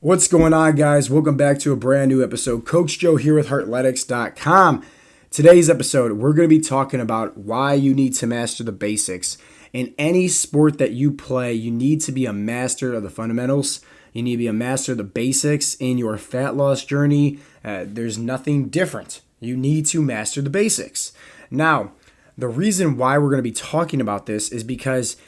What's going on, guys? Welcome back to a brand new episode. Coach Joe here with Heartletics.com. Today's episode, we're going to be talking about why you need to master the basics. In any sport that you play, you need to be a master of the fundamentals. You need to be a master of the basics in your fat loss journey. There's nothing different. You need to master the basics. Now, the reason why we're going to be talking about this is because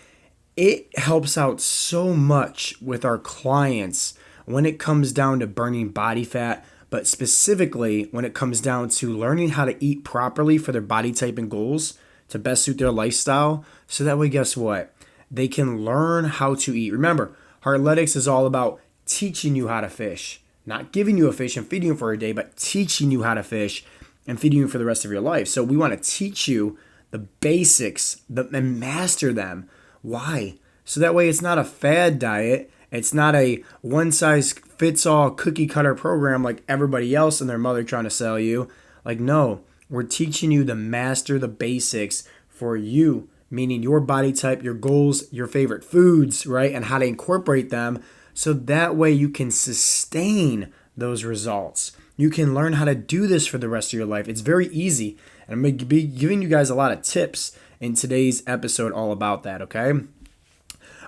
it helps out so much with our clients when it comes down to burning body fat, but specifically when it comes down to learning how to eat properly for their body type and goals to best suit their lifestyle. So that way, guess what? They can learn how to eat. Remember, Heartletics is all about teaching you how to fish, not giving you a fish and feeding you for a day, but teaching you how to fish and feeding you for the rest of your life. So we want to teach you the basics and master them. Why? So that way it's not a fad diet. It's not a one-size-fits-all cookie-cutter program like everybody else and their mother trying to sell you. Like, no, we're teaching you to master the basics for you, meaning your body type, your goals, your favorite foods, right? And how to incorporate them so that way you can sustain those results. You can learn how to do this for the rest of your life. It's very easy. And I'm going to be giving you guys a lot of tips in today's episode all about that, okay?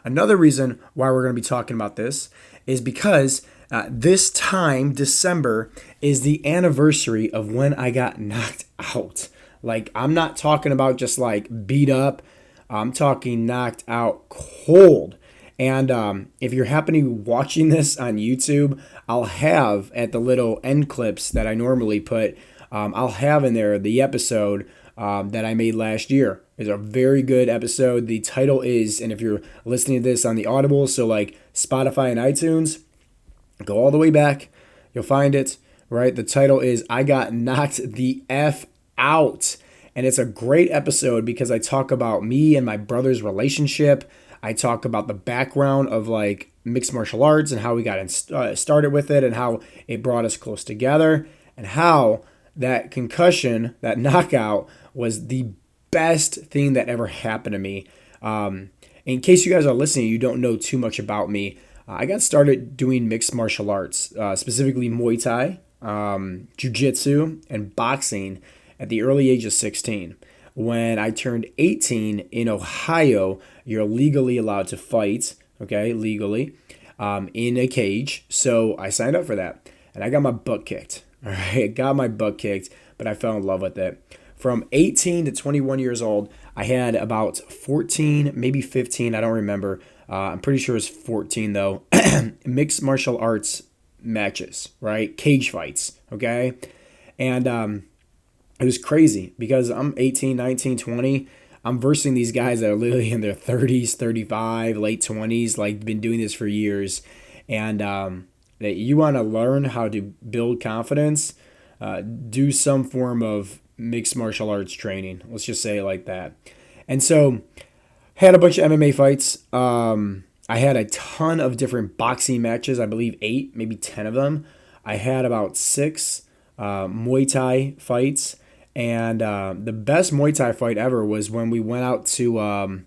Another reason why we're going to be talking about this is because this time, December, is the anniversary of when I got knocked out. Like, I'm not talking about just like beat up. I'm talking knocked out cold. And if you're happening watching this on YouTube, I'll have at the little end clips that I normally put, I'll have in there the episode that I made last year. It's a very good episode. The title is, and if you're listening to this on the Audible, so like Spotify and iTunes, go all the way back. You'll find it, right? The title is I Got Knocked the F Out. And it's a great episode because I talk about me and my brother's relationship. I talk about the background of like mixed martial arts and how we got started with it and how it brought us close together and how that concussion, that knockout, was the best thing that ever happened to me. In case you guys are listening, you don't know too much about me. I got started doing mixed martial arts, specifically Muay Thai, Jiu-Jitsu, and boxing at the early age of 16. When I turned 18 in Ohio, you're legally allowed to fight, okay, legally, in a cage. So I signed up for that, and I got my butt kicked. All right, I got my butt kicked, but I fell in love with it. From 18 to 21 years old, I had about 14, maybe 15, I don't remember. I'm pretty sure it's 14 though, mixed martial arts matches, right? Cage fights, okay? And it was crazy because I'm 18, 19, 20. I'm versing these guys that are literally in their 30s, 35, late 20s, like been doing this for years. And that you want to learn how to build confidence, do some form of mixed martial arts training. Let's just say it like that. And so had a bunch of MMA fights. I had a ton of different boxing matches. I believe 8, maybe 10 of them. I had about 6 Muay Thai fights. And the best Muay Thai fight ever was when we went out to,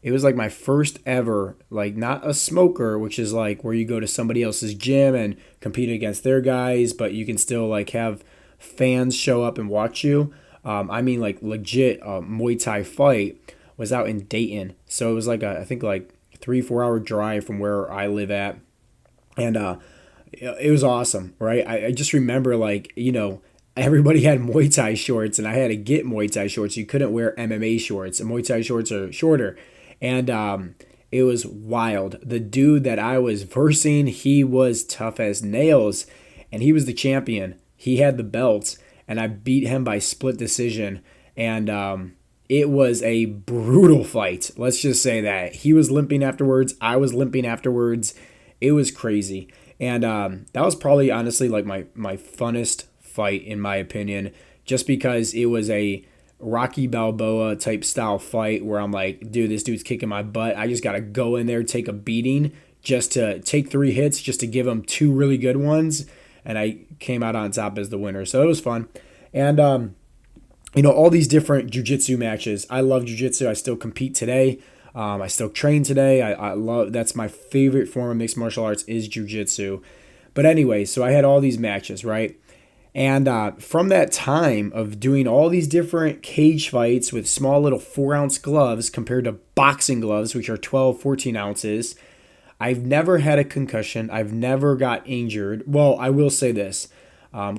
it was like my first ever, like not a smoker, which is like where you go to somebody else's gym and compete against their guys, but you can still like have fans show up and watch you. I mean, like legit Muay Thai fight was out in Dayton. So it was like I think like 3-4 hour drive from where I live at. And it was awesome, right? I just remember like, everybody had Muay Thai shorts and I had to get Muay Thai shorts. You couldn't wear MMA shorts. And Muay Thai shorts are shorter. And it was wild. The dude that I was versing, he was tough as nails. And he was the champion. He had the belts, and I beat him by split decision. And it was a brutal fight. Let's just say that. He was limping afterwards. I was limping afterwards. It was crazy. And that was probably, honestly, like my funnest fight, in my opinion, just because it was a Rocky Balboa type style fight where I'm like, dude, this dude's kicking my butt. I just got to go in there, take a beating, just to take 3 hits, just to give him 2 really good ones. And I came out on top as the winner. So it was fun. And, all these different jiu-jitsu matches. I love jiu-jitsu. I still compete today. I still train today. I love, that's my favorite form of mixed martial arts is jiu-jitsu. But anyway, so I had all these matches, right? And from that time of doing all these different cage fights with small little 4-ounce gloves compared to boxing gloves, which are 12, 14 ounces, I've never had a concussion. I've never got injured. Well, I will say this.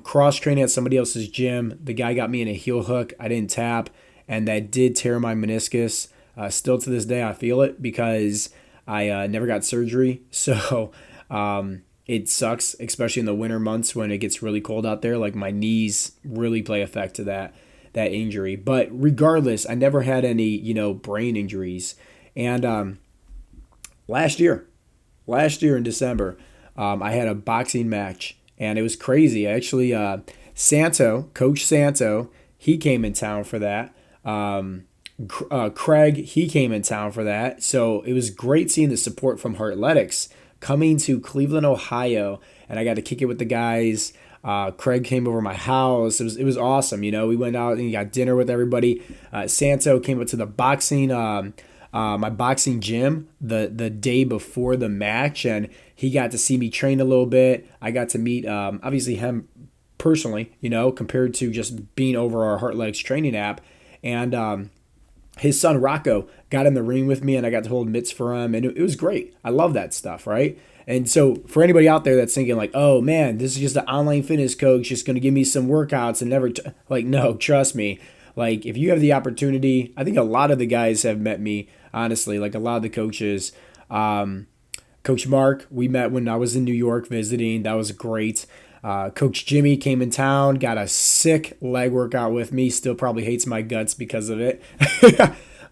Cross training at somebody else's gym, the guy got me in a heel hook. I didn't tap, and that did tear my meniscus. Still to this day, I feel it because I never got surgery. So it sucks, especially in the winter months when it gets really cold out there. Like my knees really play effect to that injury. But regardless, I never had any, brain injuries. And last year in December, I had a boxing match, and it was crazy. Actually, Coach Santo, he came in town for that. Craig, he came in town for that. So it was great seeing the support from Heartletics coming to Cleveland, Ohio, and I got to kick it with the guys. Craig came over my house. It was awesome. We went out and got dinner with everybody. Santo came up to the boxing my boxing gym the day before the match, and he got to see me train a little bit. I got to meet obviously him personally, compared to just being over our Heartletics training app. And his son Rocco got in the ring with me, and I got to hold mitts for him, and it was great. I love that stuff, right? And so for anybody out there that's thinking like, oh man, this is just an online fitness coach just going to give me some workouts and never, no, trust me. Like if you have the opportunity, I think a lot of the guys have met me, honestly, like a lot of the coaches. Coach Mark, we met when I was in New York visiting. That was great. Coach Jimmy came in town, got a sick leg workout with me. Still probably hates my guts because of it.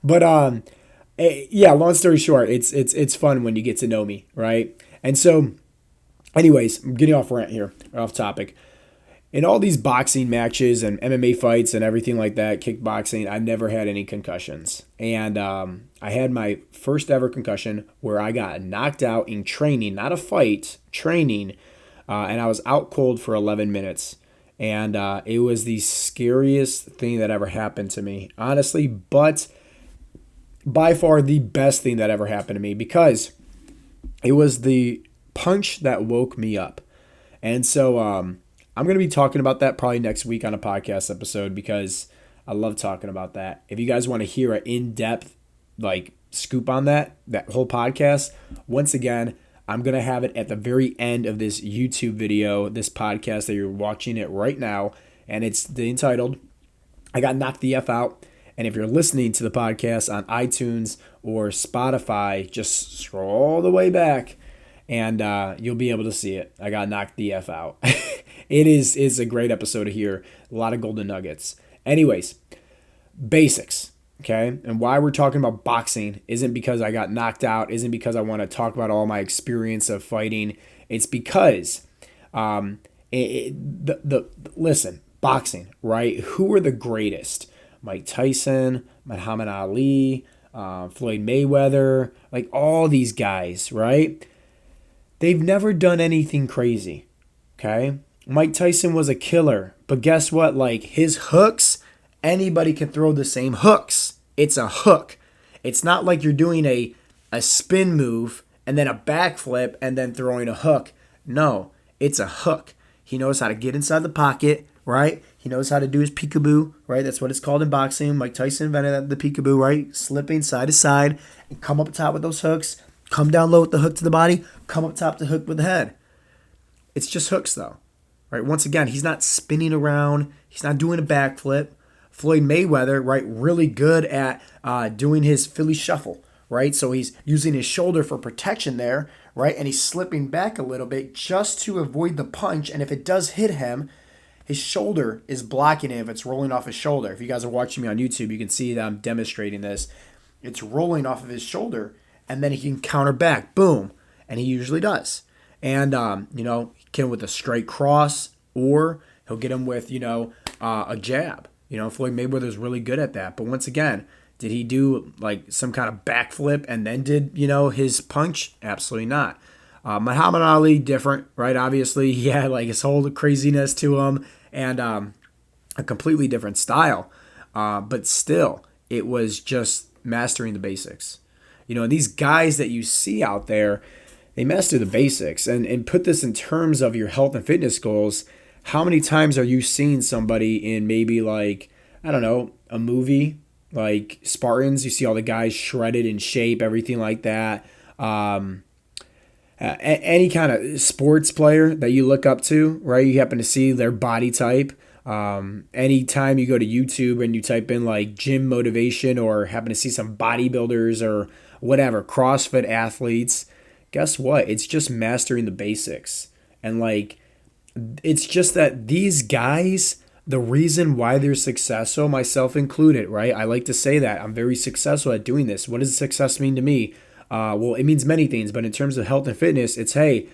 But yeah, long story short, it's fun when you get to know me, right? And so, anyways, I'm getting off rant here, off topic. In all these boxing matches and MMA fights and everything like that, kickboxing, I never had any concussions. And I had my first ever concussion where I got knocked out in training, not a fight, training. And I was out cold for 11 minutes. And it was the scariest thing that ever happened to me, honestly. But by far the best thing that ever happened to me because it was the punch that woke me up. And so I'm going to be talking about that probably next week on a podcast episode because I love talking about that. If you guys want to hear an in-depth scoop on that whole podcast, once again, I'm going to have it at the very end of this YouTube video, this podcast that you're watching it right now. And it's entitled, I Got Knocked the F Out. And if you're listening to the podcast on iTunes or Spotify, just scroll all the way back and you'll be able to see it. I got knocked the F out. It's a great episode to hear. A lot of golden nuggets. Anyways, basics. Okay, and why we're talking about boxing isn't because I got knocked out, isn't because I want to talk about all my experience of fighting. It's because, listen, boxing, right? Who are the greatest? Mike Tyson, Muhammad Ali, Floyd Mayweather, like all these guys, right? They've never done anything crazy, okay? Mike Tyson was a killer, but guess what? Like his hooks, anybody can throw the same hooks. It's a hook. It's not like you're doing a spin move and then a backflip and then throwing a hook. No, it's a hook. He knows how to get inside the pocket, right? He knows how to do his peekaboo, right? That's what it's called in boxing. Mike Tyson invented the peekaboo, right? Slipping side to side and come up top with those hooks. Come down low with the hook to the body. Come up top to hook with the head. It's just hooks, though, right? Once again, he's not spinning around. He's not doing a backflip. Floyd Mayweather, right, really good at doing his Philly shuffle, right? So he's using his shoulder for protection there, right? And he's slipping back a little bit just to avoid the punch. And if it does hit him, his shoulder is blocking it if it's rolling off his shoulder. If you guys are watching me on YouTube, you can see that I'm demonstrating this. It's rolling off of his shoulder, and then he can counter back, boom, and he usually does. And, he can with a straight cross, or he'll get him with, a jab. Floyd Mayweather's really good at that. But once again, did he do like some kind of backflip and then did, his punch? Absolutely not. Muhammad Ali, different, right? Obviously, he had like his whole craziness to him and a completely different style. But still, it was just mastering the basics. And these guys that you see out there, They master the basics. And put this in terms of your health and fitness goals. How many times are you seeing somebody in maybe like, I don't know, a movie like Spartans? You see all the guys shredded in shape, everything like that. Any kind of sports player that you look up to, right? You happen to see their body type. Anytime you go to YouTube and you type in like gym motivation or happen to see some bodybuilders or whatever, CrossFit athletes, guess what? It's just mastering the basics. And like, it's just that these guys, the reason why they're successful, myself included, right? I like to say that I'm very successful at doing this. What does success mean to me? Well, it means many things, but in terms of health and fitness, it's, hey,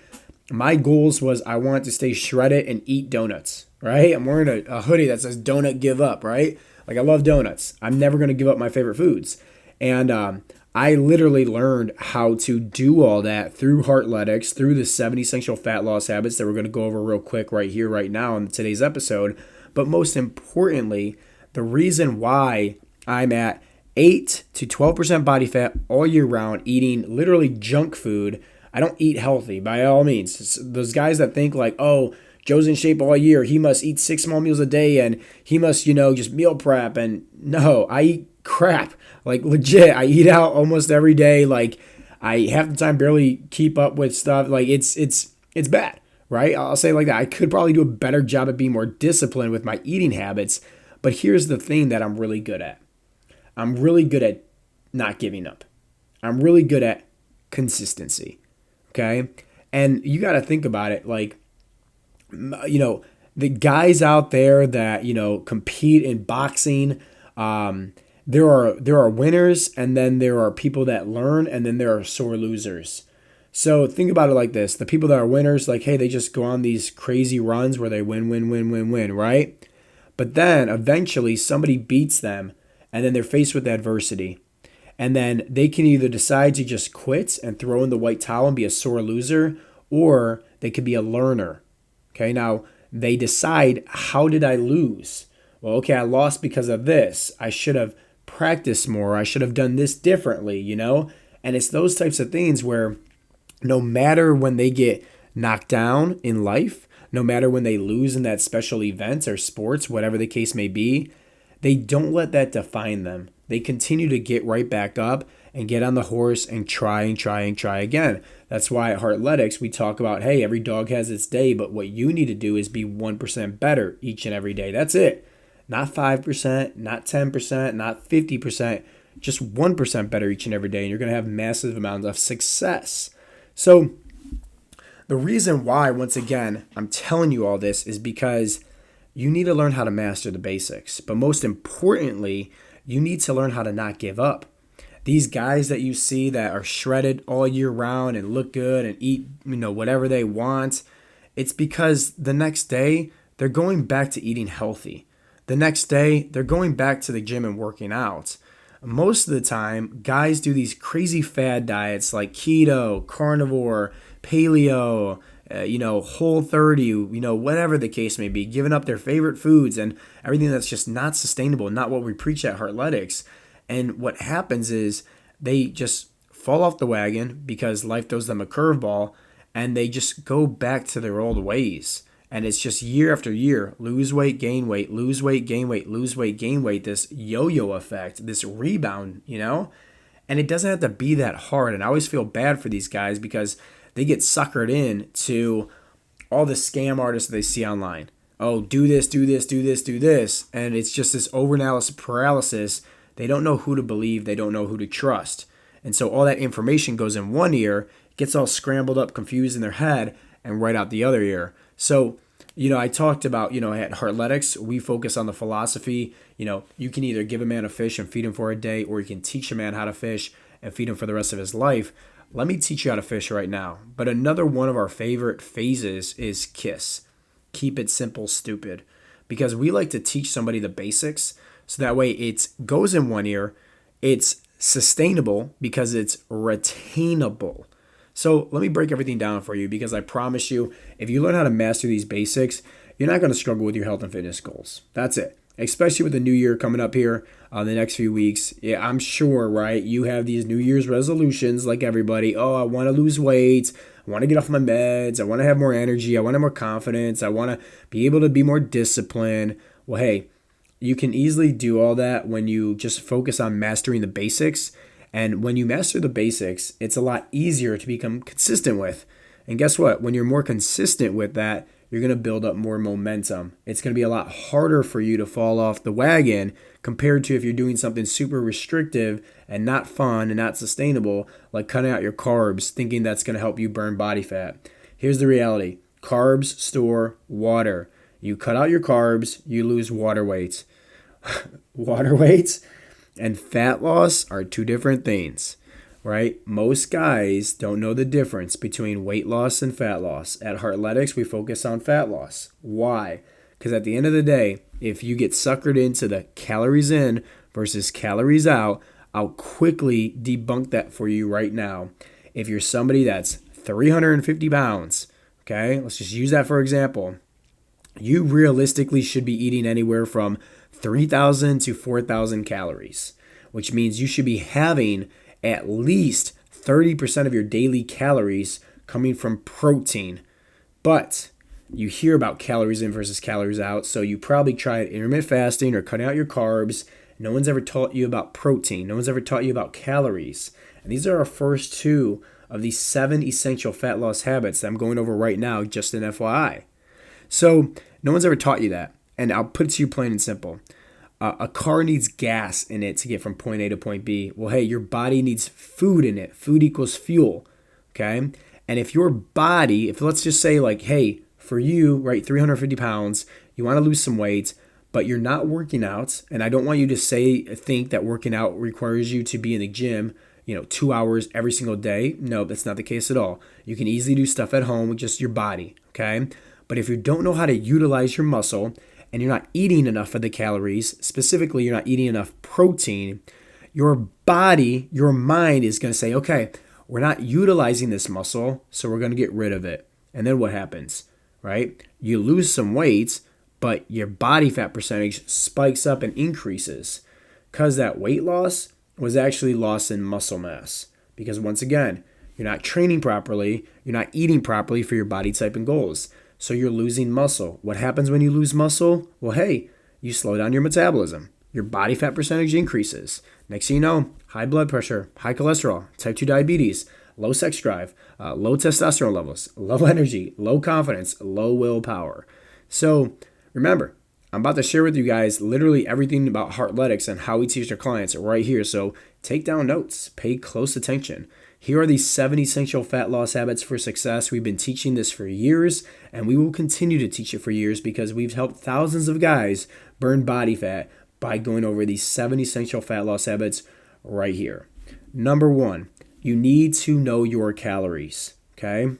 my goals was I want to stay shredded and eat donuts, right? I'm wearing a hoodie that says donut give up, right? Like, I love donuts. I'm never going to give up my favorite foods. And I literally learned how to do all that through Heartletics, through the 7 essential fat loss habits that we're going to go over real quick right here, right now in today's episode. But most importantly, the reason why I'm at 8 to 12% body fat all year round, eating literally junk food. I don't eat healthy by all means. It's those guys that think like, oh, Joe's in shape all year, he must eat 6 small meals a day and he must, just meal prep. And no, I eat crap. Like, legit, I eat out almost every day. Like, I half the time barely keep up with stuff. Like, it's bad, right? I'll say it like that. I could probably do a better job at being more disciplined with my eating habits. But here's the thing that I'm really good at. I'm really good at not giving up. I'm really good at consistency. Okay? And you got to think about it like, the guys out there that, compete in boxing, there are winners, and then there are people that learn, and then there are sore losers. So think about it like this. The people that are winners, like, hey, they just go on these crazy runs where they win, right? But then eventually somebody beats them, and then they're faced with adversity. And then they can either decide to just quit and throw in the white towel and be a sore loser, or they could be a learner. Okay, now they decide, how did I lose? Well, okay, I lost because of this. I should have practiced more. I should have done this differently, And it's those types of things where no matter when they get knocked down in life, no matter when they lose in that special events or sports, whatever the case may be, they don't let that define them. They continue to get right back up and get on the horse and try again. That's why at Heartletics we talk about, hey, every dog has its day, but what you need to do is be 1% better each and every day. That's it. Not 5%, not 10%, not 50%, just 1% better each and every day, and you're going to have massive amounts of success. So the reason why, once again, I'm telling you all this is because you need to learn how to master the basics. But most importantly, you need to learn how to not give up. These guys that you see that are shredded all year round and look good and eat, whatever they want, it's because the next day they're going back to eating healthy. The next day they're going back to the gym and working out. Most of the time, guys do these crazy fad diets like keto, carnivore, paleo, Whole30, whatever the case may be, giving up their favorite foods and everything that's just not sustainable, not what we preach at Heartletics. And what happens is they just fall off the wagon because life throws them a curveball and they just go back to their old ways. And it's just year after year, lose weight, gain weight, lose weight, gain weight, lose weight, gain weight, this yo-yo effect, this rebound, And it doesn't have to be that hard. And I always feel bad for these guys because they get suckered in to all the scam artists that they see online. Oh, do this, do this, do this, do this. And it's just this overanalysis paralysis. They don't know who to believe. They don't know who to trust. And so all that information goes in one ear, gets all scrambled up, confused in their head, and right out the other ear. So, I talked about, at Heartletics, we focus on the philosophy. You can either give a man a fish and feed him for a day, or you can teach a man how to fish and feed him for the rest of his life. Let me teach you how to fish right now. But another one of our favorite phases is KISS. Keep it simple, stupid. Because we like to teach somebody the basics, so that way it goes in one ear, it's sustainable because it's retainable. So let me break everything down for you, because I promise you, if you learn how to master these basics, you're not going to struggle with your health and fitness goals. That's it. Especially with the new year coming up here. the next few weeks. Yeah, I'm sure, right? You have these New Year's resolutions like everybody. Oh, I want to lose weight. I want to get off my meds. I want to have more energy. I want to have more confidence. I want to be able to be more disciplined. Well, hey, you can easily do all that when you just focus on mastering the basics. And when you master the basics, it's a lot easier to become consistent with. And guess what? When you're more consistent with that, you're going to build up more momentum. It's going to be a lot harder for you to fall off the wagon compared to if you're doing something super restrictive and not fun and not sustainable, like cutting out your carbs, thinking that's going to help you burn body fat. Here's the reality. Carbs store water. You cut out your carbs, you lose water weight. Water weight and fat loss are two different things. Right? Most guys don't know the difference between weight loss and fat loss. At Heartletics, we focus on fat loss. Why? Because at the end of the day, if you get suckered into the calories in versus calories out, I'll quickly debunk that for you right now. If you're somebody that's 350 pounds, okay, let's just use that for example, you realistically should be eating anywhere from 3,000 to 4,000 calories, which means you should be having at least 30% of your daily calories coming from protein. But you hear about calories in versus calories out, so you probably tried intermittent fasting or cutting out your carbs. No one's ever taught you about protein. No one's ever taught you about calories. And these are our first two of these 7 essential fat loss habits that I'm going over right now, just an FYI. So no one's ever taught you that. And I'll put it to you plain and simple. A car needs gas in it to get from point A to point B. Well, hey, your body needs food in it. Food equals fuel, okay? And if your body, if let's just say like, hey, for you, right, 350 pounds, you want to lose some weight, but you're not working out, and I don't want you to think that working out requires you to be in the gym, 2 hours every single day. No, that's not the case at all. You can easily do stuff at home with just your body, okay? But if you don't know how to utilize your muscle, and you're not eating enough of the calories, specifically you're not eating enough protein, your body, your mind is going to say, okay, we're not utilizing this muscle, so we're going to get rid of it. And then what happens, right? You lose some weight, but your body fat percentage spikes up and increases because that weight loss was actually loss in muscle mass. Because once again, you're not training properly, you're not eating properly for your body type and goals. So you're losing muscle. What happens when you lose muscle? Well, hey, you slow down your metabolism. Your body fat percentage increases. Next thing you know, high blood pressure, high cholesterol, type 2 diabetes, low sex drive, low testosterone levels, low energy, low confidence, low willpower. So remember, I'm about to share with you guys literally everything about Heartletics and how we teach our clients right here. So take down notes, pay close attention. Here are the 7 essential fat loss habits for success. We've been teaching this for years, and we will continue to teach it for years because we've helped thousands of guys burn body fat by going over these 7 essential fat loss habits right here. Number 1, you need to know your calories, okay?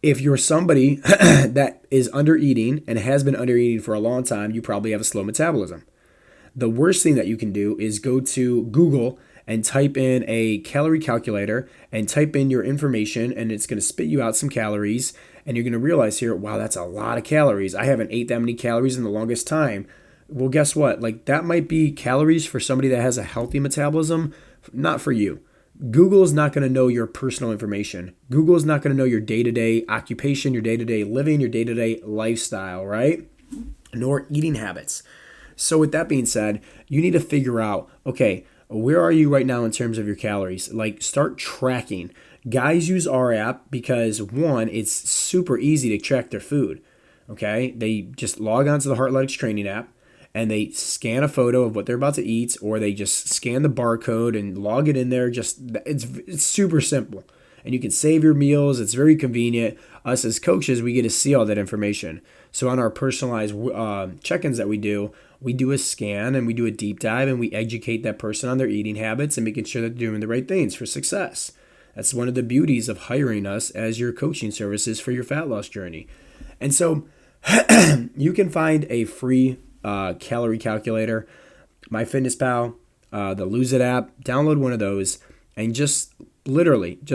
If you're somebody that is under eating and has been under eating for a long time, you probably have a slow metabolism. The worst thing that you can do is go to Google and type in a calorie calculator and type in your information, and it's going to spit you out some calories, and you're going to realize here, wow, that's a lot of calories. I haven't ate that many calories in the longest time. Well, guess what? Like that might be calories for somebody that has a healthy metabolism, not for you. Google is not going to know your personal information. Google is not going to know your day-to-day occupation, your day-to-day living, your day-to-day lifestyle, right? Nor eating habits. So with that being said, you need to figure out, okay, where are you right now in terms of your calories? Like start tracking. Guys use our app because one, it's super easy to track their food. Okay. They just log onto the Heartletics training app and they scan a photo of what they're about to eat, or they just scan the barcode and log it in there. It's super simple. And you can save your meals. It's very convenient. Us as coaches, we get to see all that information. So on our personalized check-ins that we do a scan and we do a deep dive and we educate that person on their eating habits and making sure that they're doing the right things for success. That's one of the beauties of hiring us as your coaching services for your fat loss journey. And so you can find a free calorie calculator, MyFitnessPal, the Lose It app. Download one of those and just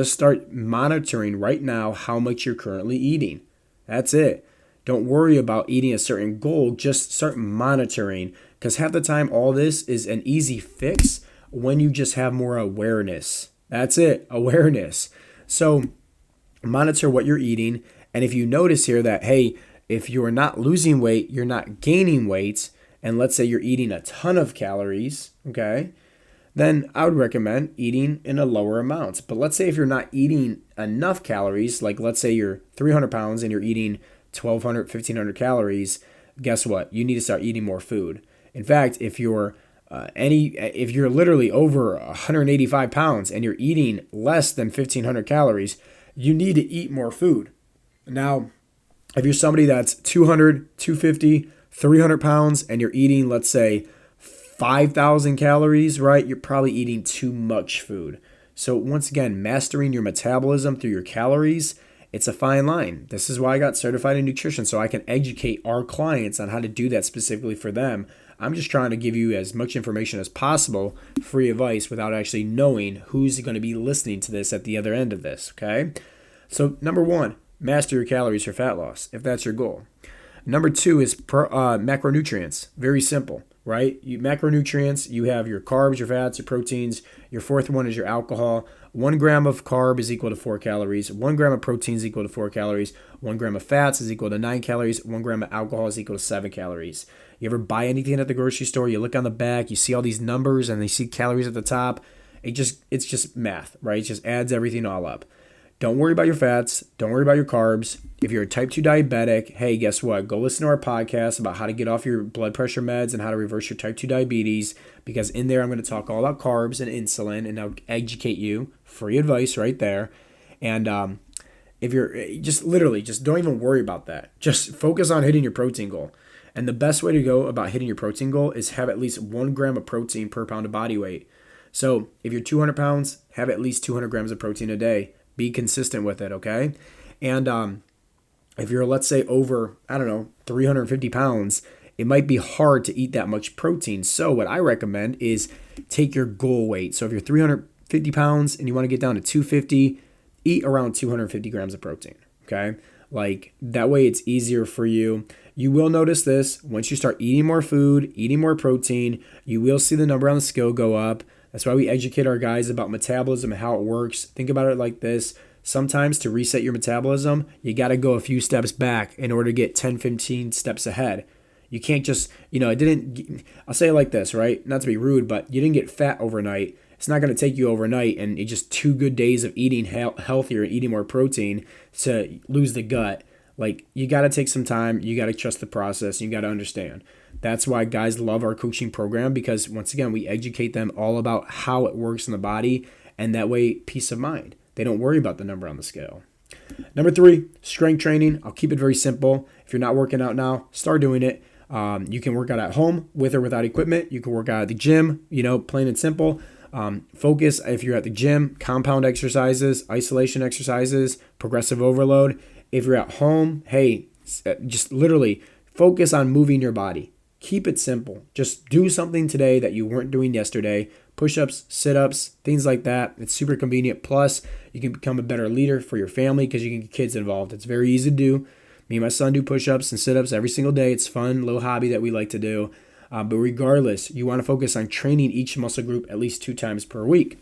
start monitoring right now how much you're currently eating. That's it. Don't worry about eating a certain goal. Just start monitoring, because half the time all this is an easy fix when you just have more awareness. That's it, awareness. So monitor what you're eating. And if you notice here that, hey, if you're not losing weight, you're not gaining weight, and let's say you're eating a ton of calories, okay, then I would recommend eating in a lower amount. But let's say if you're not eating enough calories, like let's say you're 300 pounds and you're eating 1,200, 1,500 calories, guess what? You need to start eating more food. In fact, if you're literally over 185 pounds and you're eating less than 1,500 calories, you need to eat more food. Now, if you're somebody that's 200, 250, 300 pounds and you're eating, let's say, 5,000 calories, right? You're probably eating too much food. So once again, mastering your metabolism through your calories, it's a fine line. This is why I got certified in nutrition, so I can educate our clients on how to do that specifically for them. I'm just trying to give you as much information as possible, free advice, without actually knowing who's going to be listening to this at the other end of this, okay? So number one, master your calories for fat loss, if that's your goal. Number two is macronutrients. Very simple, right? Macronutrients, you have your carbs, your fats, your proteins. Your fourth one is your alcohol. 1 gram of carb is equal to 4 calories. 1 gram of protein is equal to 4 calories. 1 gram of fats is equal to 9 calories. 1 gram of alcohol is equal to 7 calories. You ever buy anything at the grocery store, you look on the back, you see all these numbers and they see calories at the top. It's just math, right? It just adds everything all up. Don't worry about your fats. Don't worry about your carbs. If you're a type 2 diabetic, hey, guess what? Go listen to our podcast about how to get off your blood pressure meds and how to reverse your type 2 diabetes, because in there I'm going to talk all about carbs and insulin, and I'll educate you. Free advice right there. And if you're just don't even worry about that. Just focus on hitting your protein goal. And the best way to go about hitting your protein goal is have at least 1 gram of protein per pound of body weight. So if you're 200 pounds, have at least 200 grams of protein a day. Be consistent with it, okay? And if you're, let's say, over, 350 pounds, it might be hard to eat that much protein. So what I recommend is take your goal weight. So if you're 350 pounds and you want to get down to 250, eat around 250 grams of protein, okay? Like, that way it's easier for you. You will notice this. Once you start eating more food, eating more protein, you will see the number on the scale go up. That's why we educate our guys about metabolism and how it works. Think about it like this. Sometimes to reset your metabolism, you got to go a few steps back in order to get 10, 15 steps ahead. You can't just, I'll say it like this, right? Not to be rude, but you didn't get fat overnight. It's not going to take you overnight and it's just 2 good days of eating healthier and eating more protein to lose the gut. Like, you got to take some time. You got to trust the process. You got to understand. That's why guys love our coaching program, because once again, we educate them all about how it works in the body, and that way, peace of mind. They don't worry about the number on the scale. Number 3, strength training. I'll keep it very simple. If you're not working out now, start doing it. You can work out at home with or without equipment. You can work out at the gym, plain and simple. Focus, if you're at the gym, compound exercises, isolation exercises, progressive overload. If you're at home, hey, just literally focus on moving your body. Keep it simple. Just do something today that you weren't doing yesterday. Push-ups, sit-ups, things like that. It's super convenient. Plus, you can become a better leader for your family because you can get kids involved. It's very easy to do. Me and my son do push-ups and sit-ups every single day. It's fun, little hobby that we like to do. But regardless, you want to focus on training each muscle group at least 2 times per week.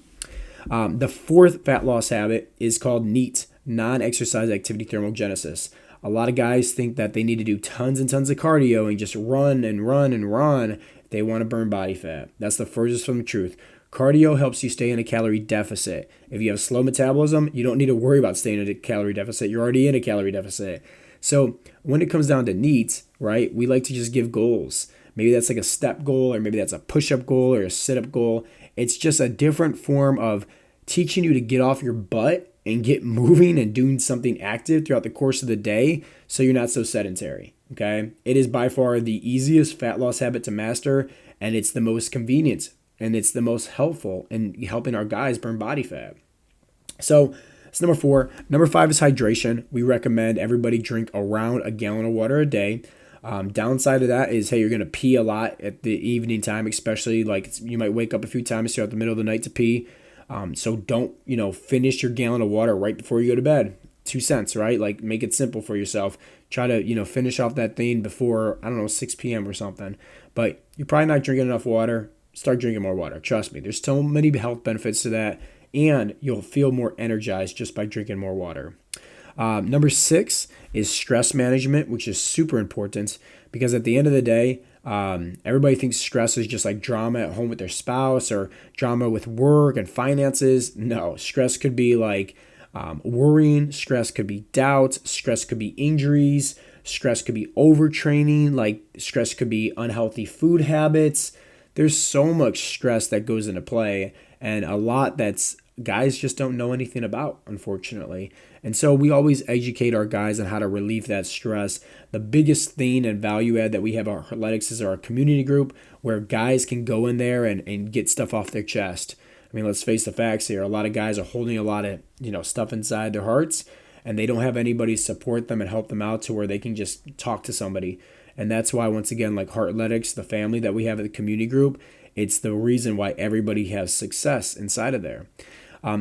The 4th fat loss habit is called NEAT, non-exercise activity thermogenesis. A lot of guys think that they need to do tons and tons of cardio and just run and run and run if they want to burn body fat. That's the furthest from the truth. Cardio helps you stay in a calorie deficit. If you have slow metabolism, you don't need to worry about staying in a calorie deficit. You're already in a calorie deficit. So when it comes down to needs, right, we like to just give goals. Maybe that's like a step goal, or maybe that's a push-up goal or a sit-up goal. It's just a different form of teaching you to get off your butt and get moving and doing something active throughout the course of the day so you're not so sedentary, okay? It is by far the easiest fat loss habit to master, and it's the most convenient, and it's the most helpful in helping our guys burn body fat. So that's number 4. Number 5 is hydration. We recommend everybody drink around a gallon of water a day. Downside of that is, hey, you're going to pee a lot at the evening time, especially like you might wake up a few times throughout the middle of the night to pee. So don't, finish your gallon of water right before you go to bed. 2 cents, right? Like make it simple for yourself. Try to, finish off that thing before, I don't know, 6 p.m. or something. But you're probably not drinking enough water. Start drinking more water. Trust me. There's so many health benefits to that. And you'll feel more energized just by drinking more water. Number 6 is stress management, which is super important because at the end of the day, everybody thinks stress is just like drama at home with their spouse or drama with work and finances. No, stress could be like worrying, stress could be doubt, stress could be injuries, stress could be overtraining, like stress could be unhealthy food habits. There's so much stress that goes into play and a lot that's guys just don't know anything about, unfortunately. And so we always educate our guys on how to relieve that stress. The biggest thing and value add that we have at Heartletics is our community group where guys can go in there and get stuff off their chest. I mean, let's face the facts here. A lot of guys are holding a lot of, stuff inside their hearts and they don't have anybody support them and help them out to where they can just talk to somebody. And that's why, once again, like Heartletics, the family that we have at the community group, it's the reason why everybody has success inside of there.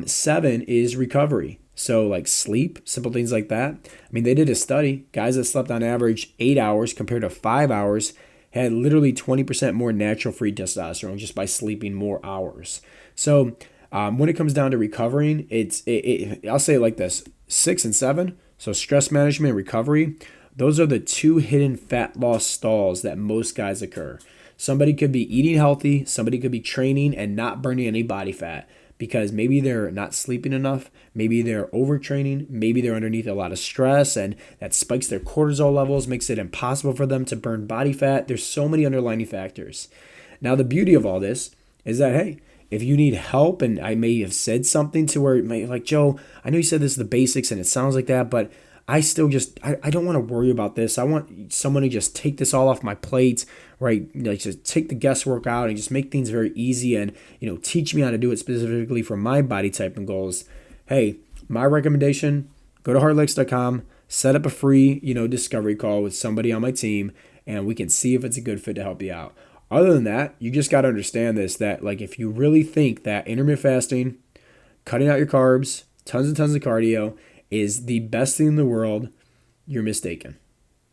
7 is recovery. So like sleep, simple things like that. I mean, they did a study. Guys that slept on average 8 hours compared to 5 hours had literally 20% more natural free testosterone just by sleeping more hours. So when it comes down to recovering, I'll say it like this: 6 and 7. So stress management and recovery. Those are the 2 hidden fat loss stalls that most guys occur. Somebody could be eating healthy. Somebody could be training and not burning any body fat, because maybe they're not sleeping enough, maybe they're overtraining, maybe they're underneath a lot of stress and that spikes their cortisol levels, makes it impossible for them to burn body fat. There's so many underlying factors. Now, the beauty of all this is that, hey, if you need help, and I may have said something to where, like, Joe, I know you said this is the basics and it sounds like that, but I still I don't want to worry about this. I want someone to just take this all off my plate, right? Like just take the guesswork out and just make things very easy and, teach me how to do it specifically for my body type and goals. Hey, my recommendation, go to heartletics.com, set up a free, discovery call with somebody on my team, and we can see if it's a good fit to help you out. Other than that, you just got to understand this, that like if you really think that intermittent fasting, cutting out your carbs, tons and tons of cardio is the best thing in the world, you're mistaken.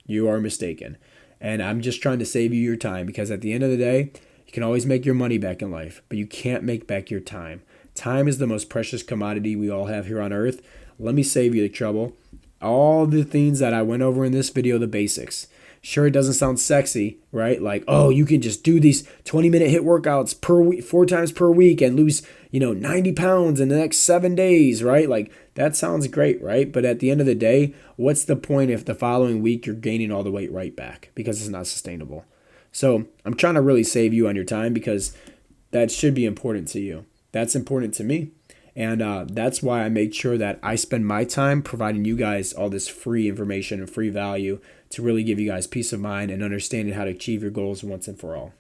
You are mistaken. And I'm just trying to save you your time, because at the end of the day, you can always make your money back in life, but you can't make back your time. Time is the most precious commodity we all have here on earth. Let me save you the trouble. All the things that I went over in this video, the basics. Sure, it doesn't sound sexy, right? Like, oh, you can just do these 20-minute hit workouts per week, 4 times per week, and lose, 90 pounds in the next 7 days, right? Like, that sounds great, right? But at the end of the day, what's the point if the following week you're gaining all the weight right back? Because it's not sustainable. So I'm trying to really save you on your time, because that should be important to you. That's important to me. And that's why I make sure that I spend my time providing you guys all this free information and free value to really give you guys peace of mind and understanding how to achieve your goals once and for all.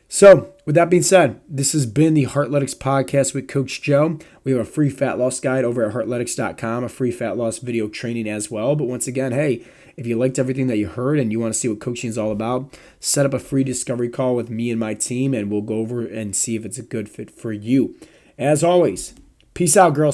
So with that being said, this has been the Heartletics podcast with Coach Joe. We have a free fat loss guide over at heartletics.com, a free fat loss video training as well. But once again, hey, if you liked everything that you heard and you want to see what coaching is all about, set up a free discovery call with me and my team, and we'll go over and see if it's a good fit for you. As always, peace out, girls.